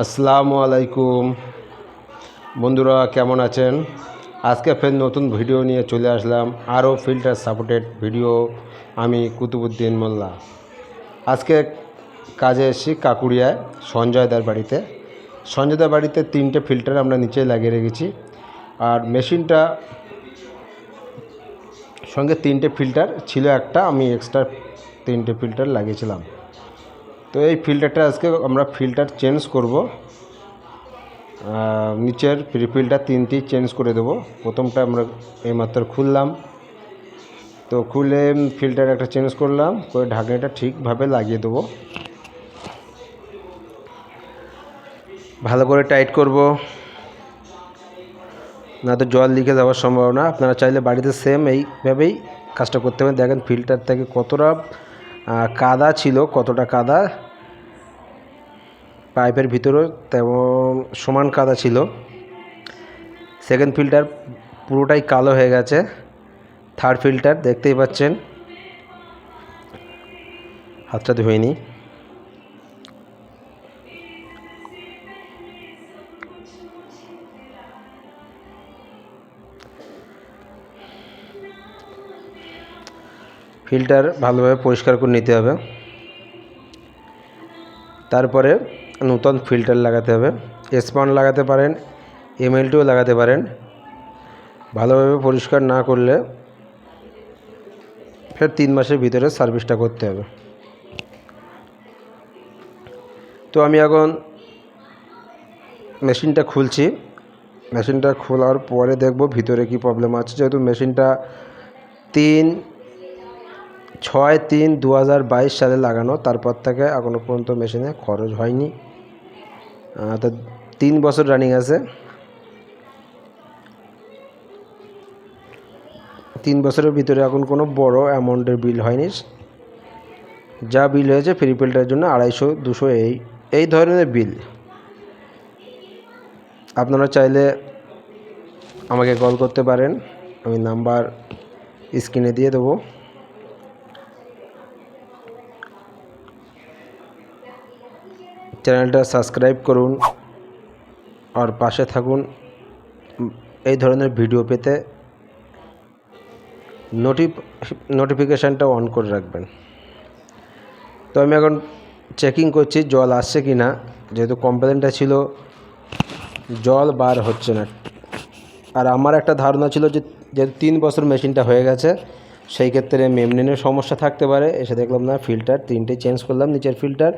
আসসালামু আলাইকুম বন্ধুরা, কেমন আছেন? আজকে ফের নতুন ভিডিও নিয়ে চলে আসলাম, আরও ফিল্টার সাপোর্টেড ভিডিও। আমি কুতুবুদ্দিন মোল্লা। আজকে কাজে এসেছি কাকুরিয়ায় সঞ্জয়দার বাড়িতে। সঞ্জয়দার বাড়িতে 3টে ফিল্টার আমরা নিচে লাগিয়ে রেখেছি, আর মেশিনটা সঙ্গে 3টে ফিল্টার ছিল, একটা আমি এক্সট্রা 3টে ফিল্টার লাগিয়েছিলাম। তো এই ফিল্টারটা আজকে আমরা ফিল্টার চেঞ্জ করব। নিচের ফিল্টার 3টি চেঞ্জ করে দেবো। প্রথমটা আমরা এইমাত্র খুললাম, তো খুলে ফিল্টার একটা চেঞ্জ করলাম, করে ঢাকনিটা ঠিকভাবে লাগিয়ে দেবো। ভালো করে টাইট করব, না তো জল লিকে যাওয়ার সম্ভাবনা। আপনারা চাইলে বাড়িতে সেম এইভাবেই কাজটা করতে হবে। দেখেন ফিল্টার থেকে কতটা কাদা ছিল, কতটা কাদা পাইপের ভিতরেও তেমন সমান কাদা ছিল। সেকেন্ড ফিল্টার পুরোটাই কালো হয়ে গেছে। থার্ড ফিল্টার দেখতেই পাচ্ছেন, হাতটা ধুয়ে নিই। ফিল্টার ভালোভাবে পরিষ্কার করে নিতে হবে, তারপরে নতুন ফিল্টার লাগাতে হবে। স্পন লাগাতে পারেন, এমএলটিও লাগাতে পারেন। ভালোভাবে পরিষ্কার না করলে ফের 3 মাসের ভিতরে সার্ভিসটা করতে হবে। তো আমি এখন মেশিনটা খুলছি। মেশিনটা খোলার পরে দেখব ভিতরে কি প্রবলেম আছে। যেহেতু মেশিনটা 6/3/2022 সালে লাগানো, তারপর থেকে এখনও পর্যন্ত মেশিনে খরচ হয়নি। তো 3 বছর রানিং আছে। 3 বছরের ভিতরে এখন কোনো বড় অ্যামাউন্টের বিল হয়নি। যা বিল হয়েছে ফ্রি ফিল্টারের জন্য 250-200 এই ধরনের বিল। আপনারা চাইলে আমাকে কল করতে পারেন, আমি নাম্বার স্ক্রিনে দিয়ে দেবো। চ্যানেলটা সাবস্ক্রাইব করুন আর পাশে থাকুন। এই ধরনের ভিডিও পেতে নোটিফিকেশানটা অন করে রাখবেন। তো আমি এখন চেকিং করছি জল আসছে কি না। যেহেতু কমপ্লেনটা ছিল জল বার হচ্ছে না, আর আমার একটা ধারণা ছিল যে যেহেতু 3 বছর মেশিনটা হয়ে গেছে, সেই ক্ষেত্রে মেমব্রেনের সমস্যা থাকতে পারে। এসে দেখলাম না, ফিল্টার 3টে চেঞ্জ করলাম। নিচের ফিল্টার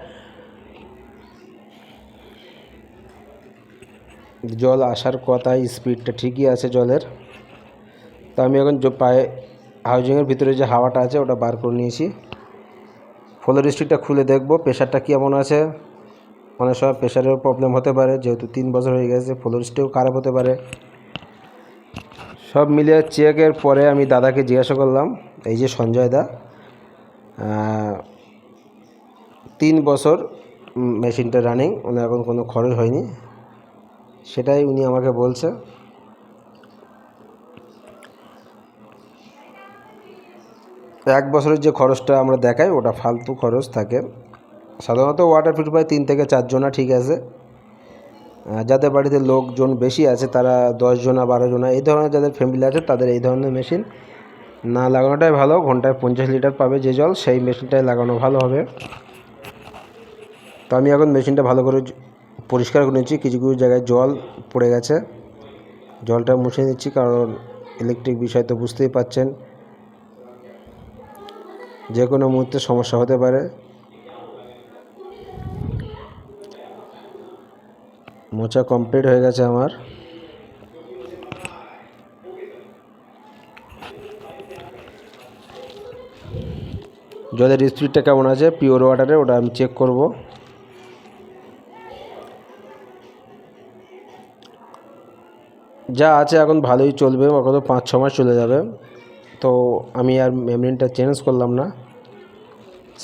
জল আসার কথা, স্পিডটা ঠিকই আছে জলের। তো আমি এখন পায়ে হাউজিংয়ের ভিতরে যে হাওয়াটা আছে ওটা বার করে নিয়েছি। ফ্লো হিস্ট্রিটা খুলে দেখব প্রেশারটা কেমন আছে। অনেক সময় প্রেশারেও প্রবলেম হতে পারে, যেহেতু 3 বছর হয়ে গেছে। ফ্লো হিস্ট্রিও খারাপ হতে পারে। সব মিলিয়ে চেকের পরে আমি দাদাকে জিজ্ঞাসা করলাম, এই যে সঞ্জয় দা, 3 বছর মেশিনটা রানিং, ওনার এখন কোনো খরচ হয়নি, সেটাই উনি আমাকে বলছে। এক বছরের যে খরচটা আমরা দেখাই ওটা ফালতু খরচ থাকে। সাধারণত ওয়াটার পিউরিফায়ার 3 থেকে 4 জনা ঠিক আছে। যাদের বাড়িতে লোকজন বেশি আছে, তারা 10 জনা 12 জনা এই ধরনের যাদের ফ্যামিলি আছে, তাদের এই ধরনের মেশিন না লাগানোটাই ভালো। ঘন্টায় 50 লিটার পাবে যে জল, সেই মেশিনটাই লাগানো ভালো হবে। তো আমি এখন মেশিনটা ভালো করে পরিষ্কার করে নিচ্ছি। কিছু কিছু জায়গায় জল পড়ে গেছে, জলটা মুছে নিচ্ছি, কারণ ইলেকট্রিক বিষয় তো বুঝতেই পাচ্ছেন, যে কোনো মুহূর্তে সমস্যা হতে পারে। মোছা কমপ্লিট হয়ে গেছে আমার। জলের স্পিডটা কেমন আছে পিওর ওয়াটারে ওটা আমি চেক করব। যা আছে এখন ভালোই চলবে, কত 5-6 মাস চলে যাবে। তো আমি আর মেমব্রেনটা চেঞ্জ করলাম না,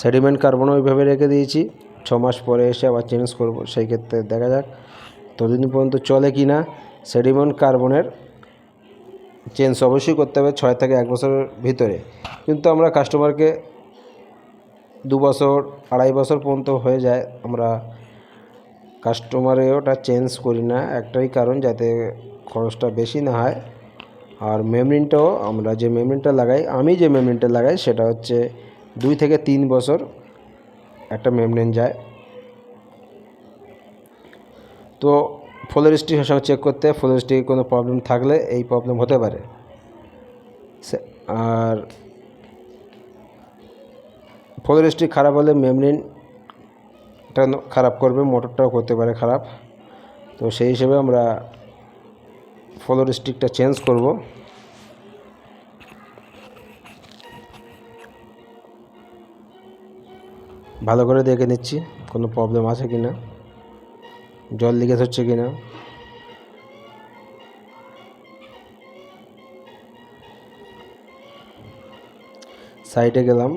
সেডিমেন্ট কার্বনও ওইভাবে রেখে দিয়েছি। 6 মাস পরে এসে আবার চেঞ্জ করব, সেই ক্ষেত্রে দেখা যাক ততদিন পর্যন্ত চলে কি না। সেডিমেন্ট কার্বনের চেঞ্জ অবশ্যই করতে হবে 6 থেকে 1 বছরের ভিতরে, কিন্তু আমরা কাস্টমারকে 2 বছর 2.5 বছর পর্যন্ত হয়ে যায়, আমরা কাস্টমারে ওটা চেঞ্জ করি না, একটাই কারণ যাতে খরচটা বেশি না হয়। আর মেমরিনটাও আমরা যে মেমরিনটা লাগাই, আমি যে মেমরিনটা লাগাই সেটা হচ্ছে 2 থেকে 3 বছর একটা মেমরিন যায়। তো ফ্লোর স্টিক সবসময় চেক করতে, ফ্লোর স্টিকে কোনো প্রবলেম থাকলে এই প্রবলেম হতে পারে। আর ফ্লোর স্টিক খারাপ হলে মেমরিনটা খারাপ করবে, মোটরটাও করতে পারে খারাপ। তো সেই হিসেবে আমরা ফ্লোর স্টিকটা চেঞ্জ করব। ভালো করে দেখে নিচ্ছি কোনো প্রবলেম আছে কি না, জল লিকেজ হচ্ছে কি না। সাইডে গেলাম,